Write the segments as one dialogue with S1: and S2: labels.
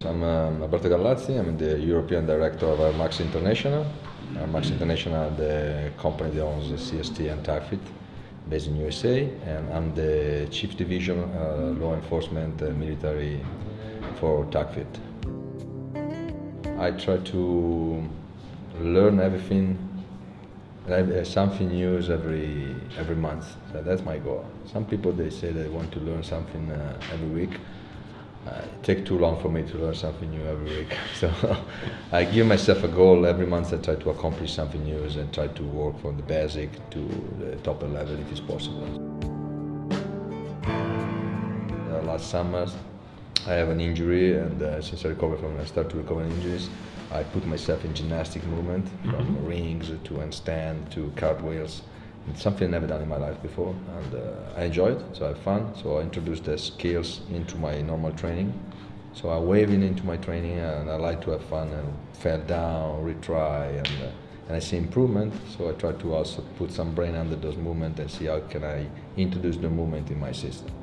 S1: I'm Alberto Gallazzi. I'm the European Director of Max International. Max International, the company that owns the CST and TACFIT, based in USA, and I'm the Chief Division Law Enforcement Military for TACFIT. I try to learn everything, something new every month. So that's my goal. Some people, they say they want to learn something every week. It takes too long for me to learn something new every week. So I give myself a goal every month. I try to accomplish something new and try to work from the basic to the top level if it's possible. Last summer I have an injury, and since I start to recover injuries, I put myself in gymnastic movement, from rings to handstand to cartwheels. It's something I've never done in my life before, and I enjoy it, so I have fun. So I introduced the skills into my normal training. So I wave it into my training, and I like to have fun and fall down, retry, and I see improvement. So I try to also put some brain under those movements and see how can I introduce the movement in my system.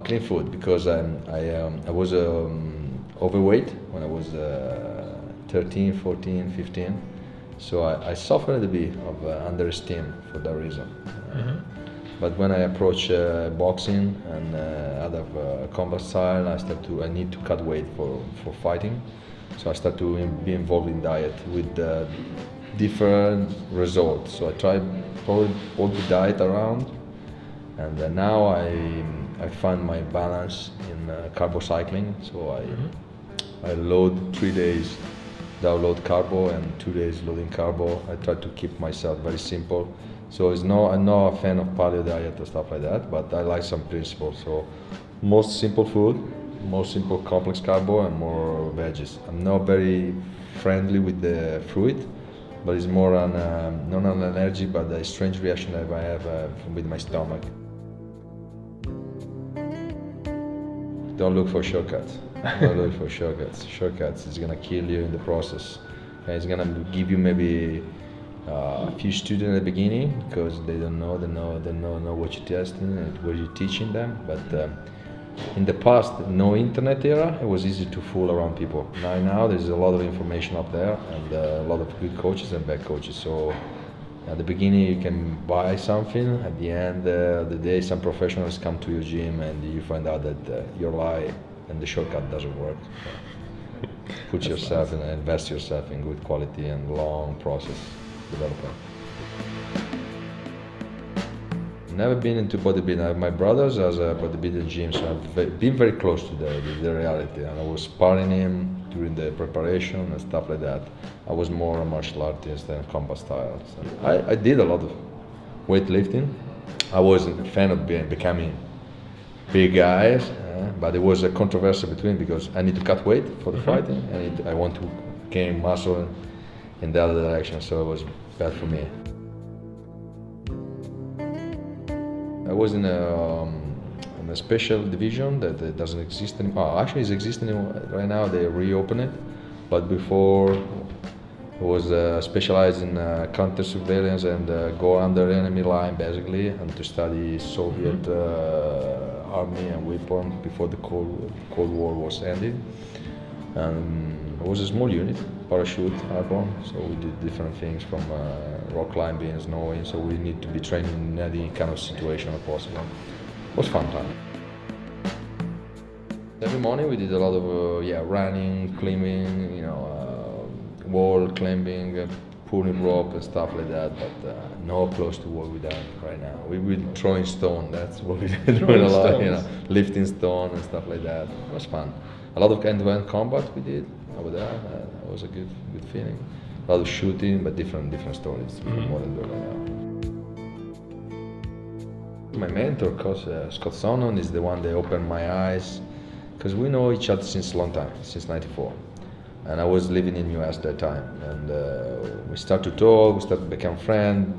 S1: Clean food, because I was overweight when I was 13, 14, 15. So I suffered a bit of underesteem for that reason. But when I approach boxing and other combat style, I need to cut weight for fighting. So I start to be involved in diet with different results. So I tried all the diet around, and now I find my balance in carbo cycling. So I load 3 days download carbo and 2 days loading carbo. I try to keep myself very simple. So I'm not a fan of paleo diet or stuff like that, but I like some principles. So most simple food, most simple complex carbo, and more veggies. I'm not very friendly with the fruit, but it's more not an allergy, but a strange reaction that I have with my stomach. Don't look for shortcuts. Don't look for shortcuts. Shortcuts is gonna kill you in the process. And it's gonna give you maybe a few students at the beginning because they don't know what you're testing and what you're teaching them. But in the past, no internet era, it was easy to fool around people. Now there's a lot of information up there, and a lot of good coaches and bad coaches. So at the beginning you can buy something. At the end of the day, some professionals come to your gym and you find out that your lie and the shortcut doesn't work. So put yourself and invest yourself in good quality and long process development. Never been into bodybuilding. My brothers has a bodybuilding gym, so I've been very close to the reality, and I was sparring him during the preparation and stuff like that. I was more a martial artist than combat style. So I did a lot of weightlifting. I wasn't a fan of becoming big guys, but it was a controversy between, because I need to cut weight for the fighting, and I want to gain muscle in the other direction, so it was bad for me. I was in a special division that doesn't exist anymore. Actually, it's existing right now. They reopen it, but before it was specialized in counter surveillance and go under enemy line basically, and to study Soviet army and weapons before the Cold War was ended. And it was a small unit, parachute, airborne, so we did different things from rock climbing, snowing, so we need to be trained in any kind of situation as possible. It was fun time. Every morning we did a lot of running, climbing, wall climbing, pulling rope and stuff like that, but no close to what we done right now. We were throwing stone, that's what we did doing a lot, lifting stone and stuff like that. It was fun. A lot of hand-to-hand combat we did over there. It was a good feeling. A lot of shooting, but different stories. More than right now. My mentor, Coach Scott Sonnen, is the one that opened my eyes, because we know each other since a long time, since '94. And I was living in US at that time, and we started to talk, we started to become friends,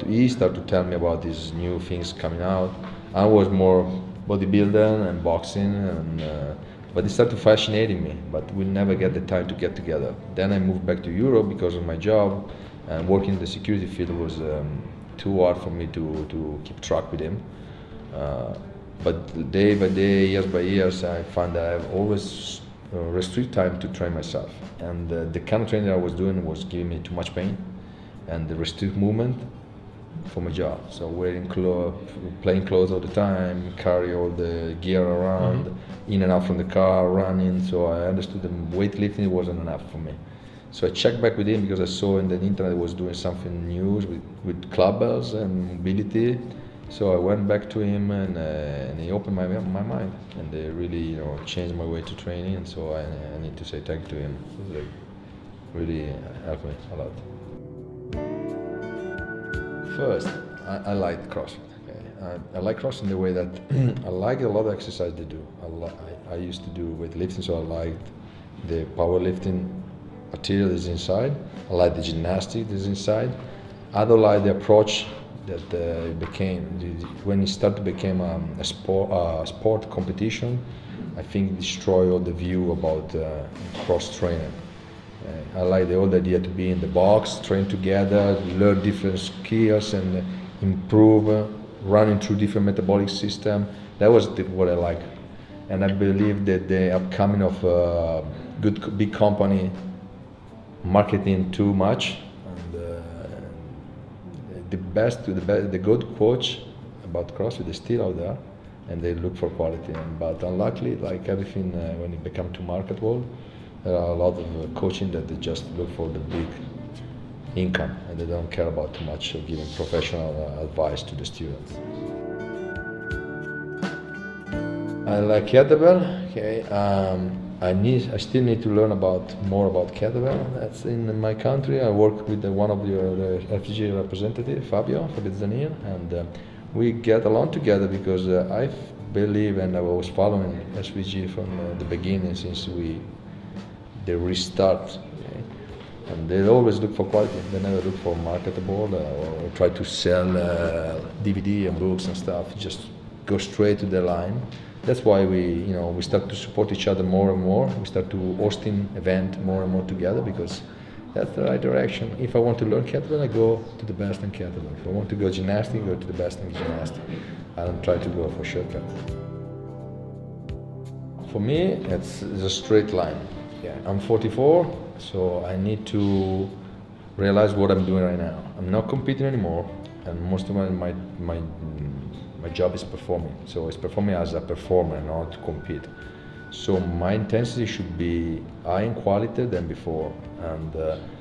S1: he started to tell me about these new things coming out. I was more bodybuilding and boxing, but it started fascinating me, but we never get the time to get together. Then I moved back to Europe because of my job, and working in the security field was too hard for me to keep track with him. But day by day, years by years, I find that I have always restrict time to train myself. And the kind of training I was doing was giving me too much pain, and the restrict movement for my job. So wearing plain clothes all the time, carry all the gear around, in and out from the car, running. So I understood that weightlifting wasn't enough for me. So I checked back with him because I saw in the internet he was doing something new with clubbells and mobility. So I went back to him and he opened my mind, and they really changed my way to training. And so I need to say thank you to him. It really helped me a lot. First, I like CrossFit. Okay? I like CrossFit in the way that I like a lot of exercise they do. I used to do weightlifting, so I liked the powerlifting material that is inside. I like the gymnastics that is inside. I don't like the approach that it became when it started to become a sport competition. I think it destroyed all the view about cross training. I like the old idea to be in the box, train together, learn different skills and improve, running through different metabolic system. That was what I like. And I believe that the upcoming of good big company marketing too much, and the good coach about CrossFit is still out there, and they look for quality. But unluckily, like everything, when it becomes too marketable, there are a lot of coaching that they just look for the big income, and they don't care about too much of giving professional advice to the students. I like kettlebell. Okay, I still need to learn more about kettlebell. That's in my country. I work with one of the FGG representative, Fabio Zanir, and we get along together because I believe, and I was following SVG from the beginning since they restart. Okay? And they always look for quality. They never look for marketable or try to sell DVD and books and stuff. Just go straight to the line. That's why we start to support each other more and more. We start to hosting event more and more together because that's the right direction. If I want to learn kettlebell, I go to the best in kettlebell. If I want to go gymnastics, I go to the best in gymnastics. I don't try to go for shortcut. For me, it's a straight line. Yeah, I'm 44, so I need to realize what I'm doing right now. I'm not competing anymore, and most of my job is performing. So it's performing as a performer, not to compete. So my intensity should be high in quality than before, and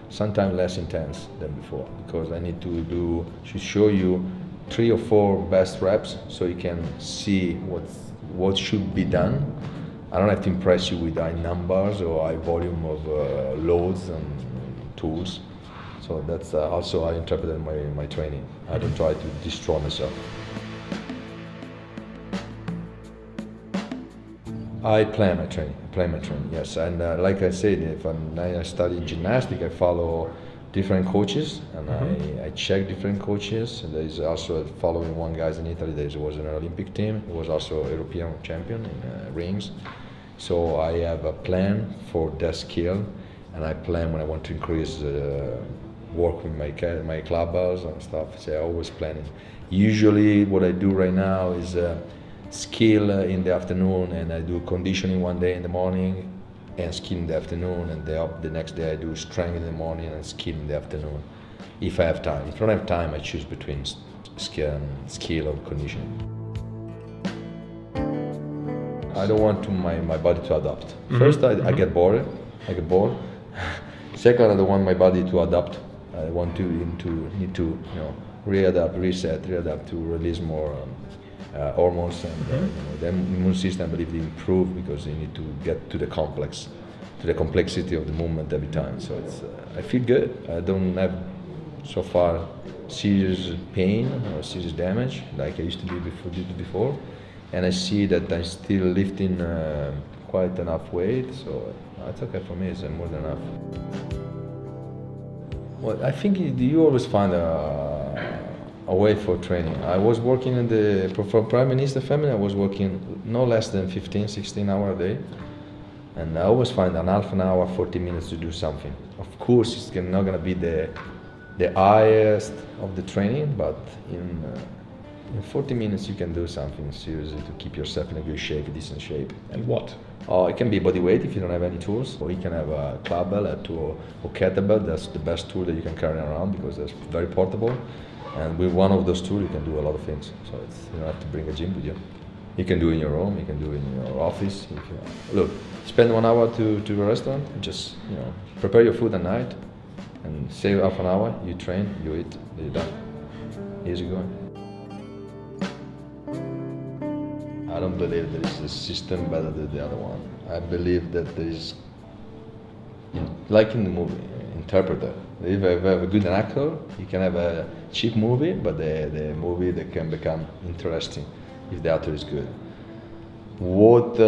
S1: sometimes less intense than before, because I need to show you 3 or 4 best reps so you can see what should be done. I don't have to impress you with high numbers or high volume of loads and tools. So that's also I interpreted my training. I don't try to destroy myself. I plan my training, yes. And like I said, if I study gymnastics, I follow different coaches, and I check different coaches. And there is also following one guy in Italy that was an Olympic team. He was also European champion in rings. So I have a plan for that skill, and I plan when I want to increase work with my clubbers and stuff. So I'm always planning. Usually what I do right now is skill in the afternoon, and I do conditioning one day in the morning and skill in the afternoon, and the next day I do strength in the morning and skill in the afternoon, if I have time. If I don't have time, I choose between skill or conditioning. I don't want my body to adapt. First, I get bored. Second, I don't want my body to adapt. I want to need to readapt to release more hormones, and the immune system, I believe, they improve because you need to get to the complexity of the movement every time. So I feel good. I don't have so far serious pain or serious damage like I used to be before, and I see that I'm still lifting quite enough weight. So it's okay for me. It's more than enough. Well, I think you always find a way for training. I was working for Prime Minister family. I was working no less than 15, 16 hours a day, and I always find an half an hour, 40 minutes to do something. Of course, it's not going to be the highest of the training, but In 40 minutes you can do something seriously to keep yourself in a good shape, a decent shape.
S2: And what?
S1: It can be body weight if you don't have any tools, or you can have a clubbell, a tool, or kettlebell. That's the best tool that you can carry around because it's very portable. And with one of those tools you can do a lot of things. So you don't have to bring a gym with you. You can do it in your home, you can do it in your office. If you, look, spend 1 hour to the restaurant, just prepare your food at night, and save half an hour. You train, you eat, you're done. Easy going. I don't believe there is a system better than the other one. I believe that there is, like in the movie, interpreter. If you have a good actor, you can have a cheap movie, but the movie that can become interesting if the actor is good. What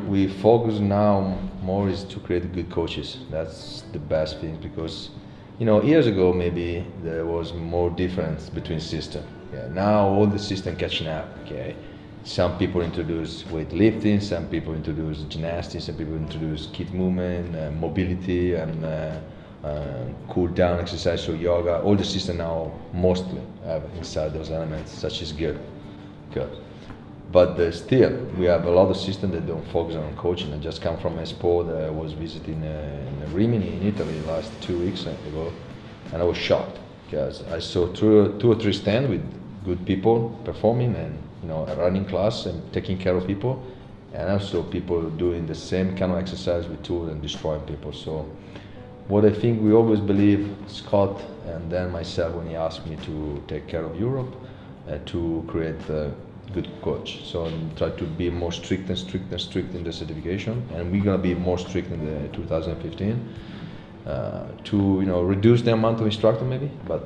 S1: we focus now more is to create good coaches. That's the best thing because, years ago maybe there was more difference between systems. Yeah, now all the system catching up. Okay, some people introduce weightlifting, some people introduce gymnastics, some people introduce kid movement, mobility, and cool down exercise, so yoga. All the systems now mostly have inside those elements, such as good. But still, we have a lot of systems that don't focus on coaching. I just come from a sport that I was visiting in Rimini in Italy last 2 weeks ago, and I was shocked because I saw two or three stands with good people performing and a running class and taking care of people, and also people doing the same kind of exercise with tools and destroying people. So what I think we always believe, Scott and then myself, when he asked me to take care of Europe, to create a good coach. So try to be more strict in the certification, and we're gonna be more strict in the 2015 to reduce the amount of instructor maybe, but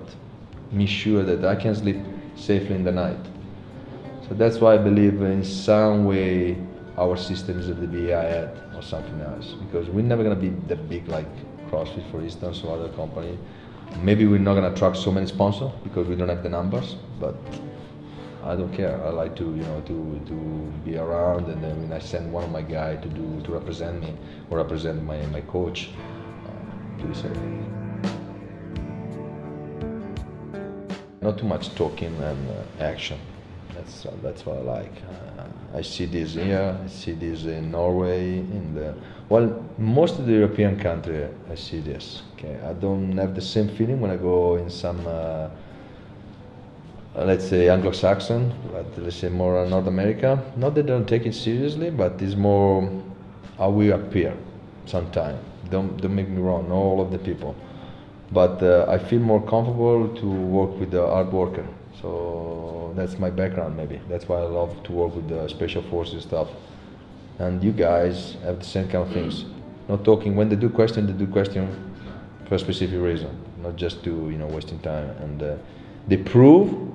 S1: make sure that I can sleep safely in the night. So that's why I believe in some way our system is a little bit ahead or something else, because we're never gonna be that big like CrossFit, for instance, or other company. Maybe we're not gonna attract so many sponsors because we don't have the numbers, but I don't care. I like to be around, and then when I send one of my guys to represent me or represent my coach, do the same thing. Not too much talking and action. That's what I like. I see this here. I see this in Norway. Most of the European country, I see this. Okay, I don't have the same feeling when I go in some. Let's say Anglo-Saxon, but let's say more North America. Not that they don't take it seriously, but it's more how we appear sometimes. Don't make me wrong, not all of the people. But I feel more comfortable to work with the hard worker. So that's my background maybe. That's why I love to work with the special forces stuff. And you guys have the same kind of things. Not talking, when they do question for a specific reason. Not just to, wasting time. And they prove,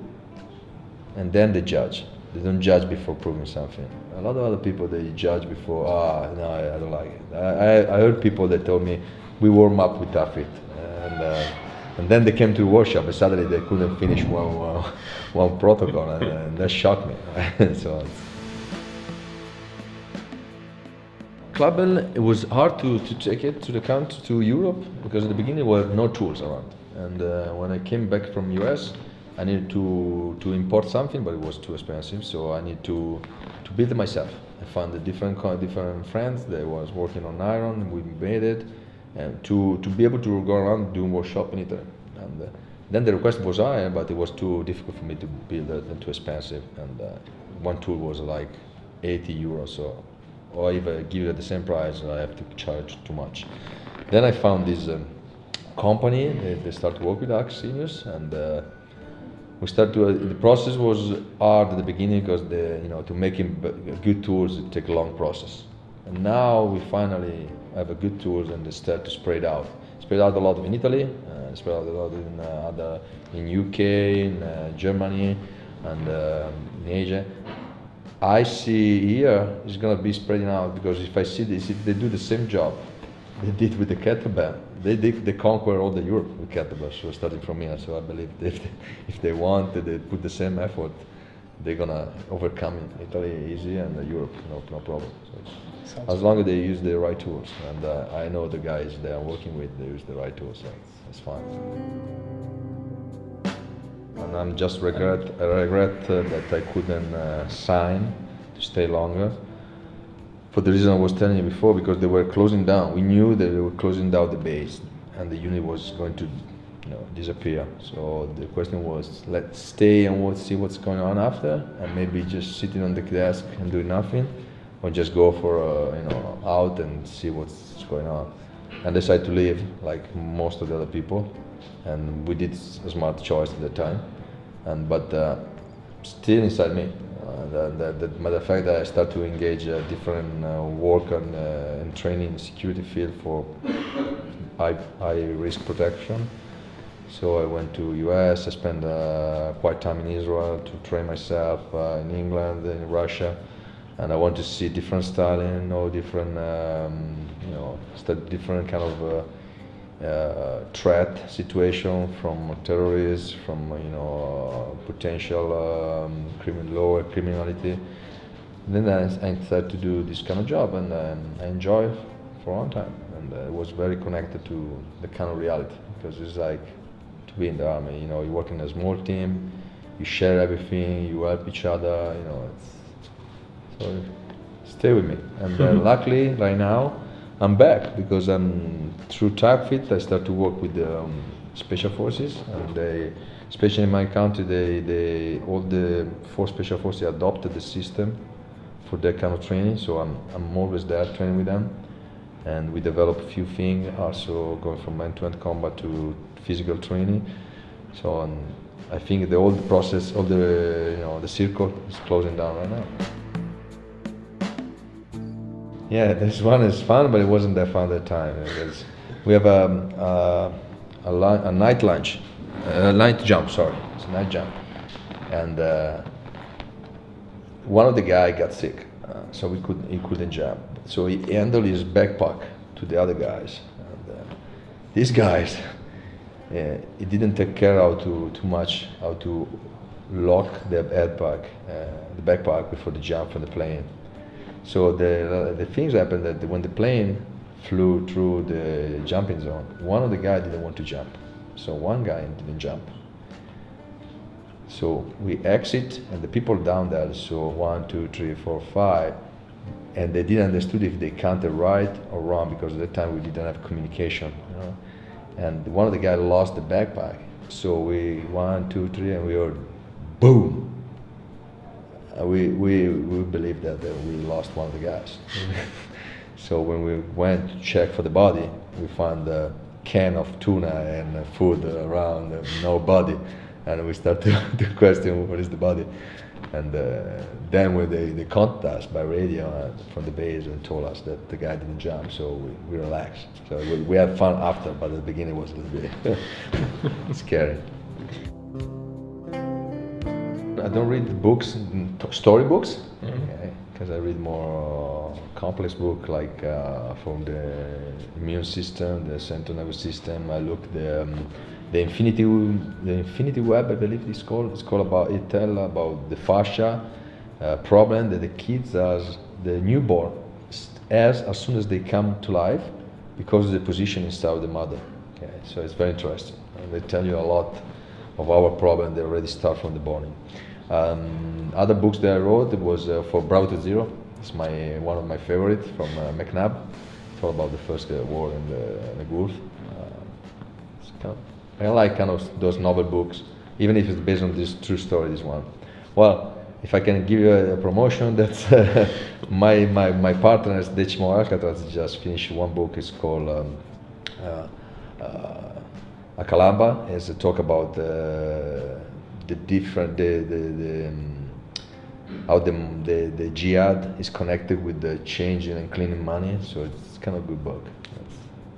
S1: and then they judge. They don't judge before proving something. A lot of other people, they judge before, no, I don't like it. I heard people that told me, we warm up with tough it. And then they came to the workshop and suddenly they couldn't finish one protocol, and that shocked me. So Clubbell, it was hard to take it to the country, to Europe, because at the beginning there were no tools around. And when I came back from US, I needed to import something, but it was too expensive, so I needed to build it myself. I found different friends that was working on iron, we made it, and to be able to go around doing workshop in Italy. And then the request was high, but it was too difficult for me to build it and too expensive. And one tool was like 80 euros, so or if I give it at the same price, I have to charge too much. Then I found this company. They started to work with us seniors, and we started to. The process was hard at the beginning because to make good tools it takes a long process. And now we finally have a good tools, and they start to spread out. Spread out a lot in Italy, spread out a lot in UK, in Germany, and in Asia. I see here it's going to be spreading out, because if I see this, if they do the same job they did with the kettlebell, they conquer all the Europe with kettlebell. So starting from here, so I believe if they want, they put the same effort, they're gonna overcome in Italy easy, and Europe no problem. So as long as they use the right tools, and I know the guys they are working with, they use the right tools, so it's fine. and I'm just regret that I couldn't sign to stay longer. For the reason I was telling you before, because they were closing down. We knew that they were closing down the base, and the unit was going to, disappear. So the question was, let's stay and we'll see what's going on after, and maybe just sitting on the desk and doing nothing, or just go for out and see what's going on. And decide to leave, like most of the other people, and we did a smart choice at the time. But still inside me, the fact that I start to engage different work and training in security field for high risk protection. So I went to US. I spent quite time in Israel to train myself, in England, in Russia, and I want to see different styling, different different kind of threat situation from terrorists, from potential lower criminality. And then I started to do this kind of job, and I enjoy it for a long time, and it was very connected to the kind of reality, because it's like to be in the army. You work in a small team, you share everything, you help each other. So stay with me, and luckily right now I'm back, because through TACFIT I start to work with the special forces, and especially in my country, all the 4 special forces adopted the system for that kind of training. So I'm always there training with them, and we develop a few things, also going from end-to-end combat to physical training. So I think the old process, all the circle is closing down right now. Yeah, this one is fun, but it wasn't that fun at the time. We have a night lunch, night jump. Sorry, it's a night jump, and one of the guys got sick, so he couldn't jump. So he handed his backpack to the other guys. And, these guys, he didn't take care how to lock the backpack before the jump from the plane. So the things happened that when the plane flew through the jumping zone, one of the guys didn't want to jump. So one guy didn't jump. So we exit, and the people down there saw 1, 2, 3, 4, 5, and they didn't understood if they counted right or wrong, because at that time we didn't have communication. And one of the guys lost the backpack. So we 1, 2, 3, and we heard boom. We believed that we lost one of the guys. So when we went to check for the body, we found a can of tuna and food around, no body, and we started to question what is the body. And then when they contacted us by radio from the base and told us that the guy didn't jump, so we relaxed. So we had fun after, but at the beginning it was a little bit scary. I don't read books, story books, because I read more complex book, like from the immune system, the central nervous system. I look the infinity web, I believe it's called. It's called about the fascia problem that the kids, as the newborn, as soon as they come to life, because of the position inside the mother. Okay, so it's very interesting. And they tell you a lot of our problem. They already start from the morning. Other books that I wrote, it was for Bravo to Zero. It's one of my favorites from McNabb. It's all about the First War in the Gulf. I like kind of those novel books, even if it's based on this true story. This one. Well, if I can give you a promotion, that's my partner, Decimo Alcatraz, just finished one book. It's called Akalamba. It's a talk about how the jihad is connected with the changing and cleaning money. So it's kind of a good book.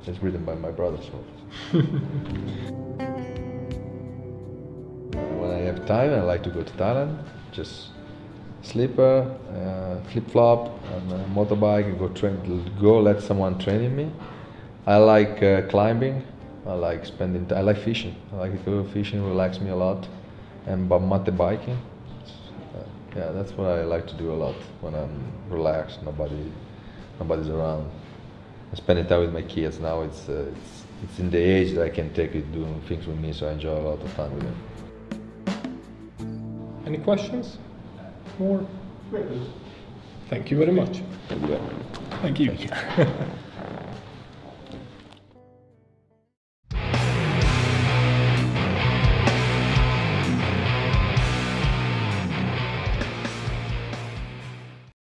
S1: It's written by my brother. So. When I have time, I like to go to Thailand. Just slipper, flip-flop, and a motorbike, and go let someone train me. I like climbing. I like I like fishing. I like to go fishing. Relax me a lot. And mountain biking. Yeah, that's what I like to do a lot when I'm relaxed. Nobody's around. I'm spending time with my kids now. It's in the age that I can take it doing things with me, so I enjoy a lot of time with them.
S2: Any questions? More? Thank you very much.
S3: Thank you.
S2: Thank you.